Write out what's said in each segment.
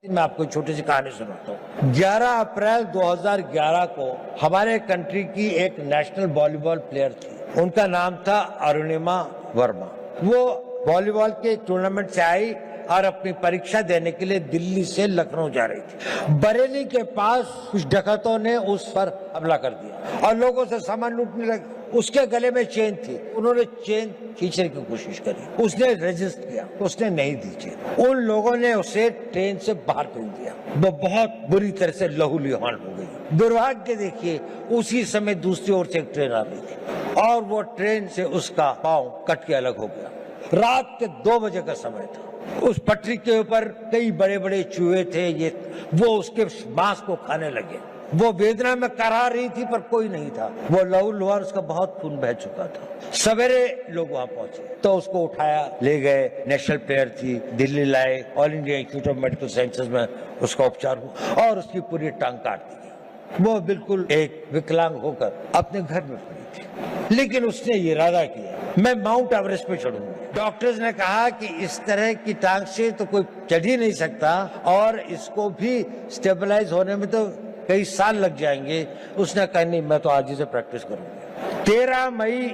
मैं आपको छोटी सी कहानी सुनाता हूँ। 11 अप्रैल 2011 को हमारे कंट्री की एक नेशनल वॉलीबॉल प्लेयर थी, उनका नाम था अरुणिमा वर्मा। वो वॉलीबॉल के टूर्नामेंट से आई और अपनी परीक्षा देने के लिए दिल्ली से लखनऊ जा रही थी। बरेली के पास कुछ डकैतों ने उस पर हमला कर दिया और लोगों से सामान लूटने लगे। उसके गले में चेन थी, उन्होंने चेन खींचने की कोशिश करी, उसने रेजिस्ट किया, उसने नहीं दी चेन। उन लोगों ने उसे ट्रेन से बाहर फेंक दिया। वो बहुत बुरी तरह से लहूलुहान हो गई। दुर्भाग्य देखिए, उसी समय दूसरी ओर से एक ट्रेन आ रही थी और वो ट्रेन से उसका पांव कट के अलग हो गया। रात के 2 बजे का समय था। उस पटरी के ऊपर कई बड़े बड़े चूहे थे, वो उसके मांस को खाने लगे। वो वेदना में कराह रही थी पर कोई नहीं था। वो लहूलुहान, उसका बहुत खून बह चुका था। सवेरे लोग वहां पहुंचे तो उसको उठाया, ले गए। नेशनल प्लेयर थी, दिल्ली लाए। All India institute of medical sciences में उसका उपचार हुआ और उसकी पूरी टांग काट दी गई। वो बिल्कुल एक विकलांग होकर अपने घर में पड़ी थी, लेकिन उसने ये इरादा किया, मैं माउंट एवरेस्ट पे चढ़ूंगी। डॉक्टर्स ने कहा कि इस तरह की टांग से तो कोई चढ़ ही नहीं सकता और इसको भी स्टेबलाइज होने में तो कई साल लग जाएंगे। उसने कहा नहीं, मैं तो आज ही से प्रैक्टिस करूंगी। 13 मई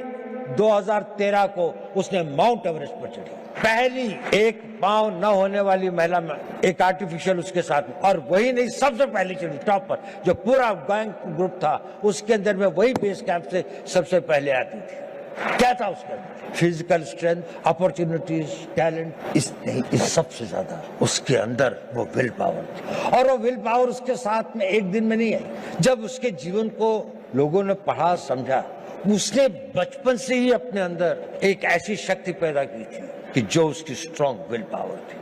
2013 को उसने माउंट एवरेस्ट पर चढ़ी। पहली एक पांव न होने वाली महिला में एक आर्टिफिशियल उसके साथ में, और वही नहीं, सबसे पहले चढ़ी टॉप पर। जो पूरा गैंग ग्रुप था उसके अंदर में वही बेस कैंप से सबसे पहले आती थी। क्या था उसके अंदर? फिजिकल स्ट्रेंथ, अपॉर्चुनिटीज, टैलेंट, इस सबसे ज्यादा उसके अंदर वो विल पावर थी। और वो विल पावर उसके साथ में एक दिन में नहीं आई। जब उसके जीवन को लोगों ने पढ़ा, समझा, उसने बचपन से ही अपने अंदर एक ऐसी शक्ति पैदा की थी कि जो उसकी स्ट्रॉन्ग विल पावर थी।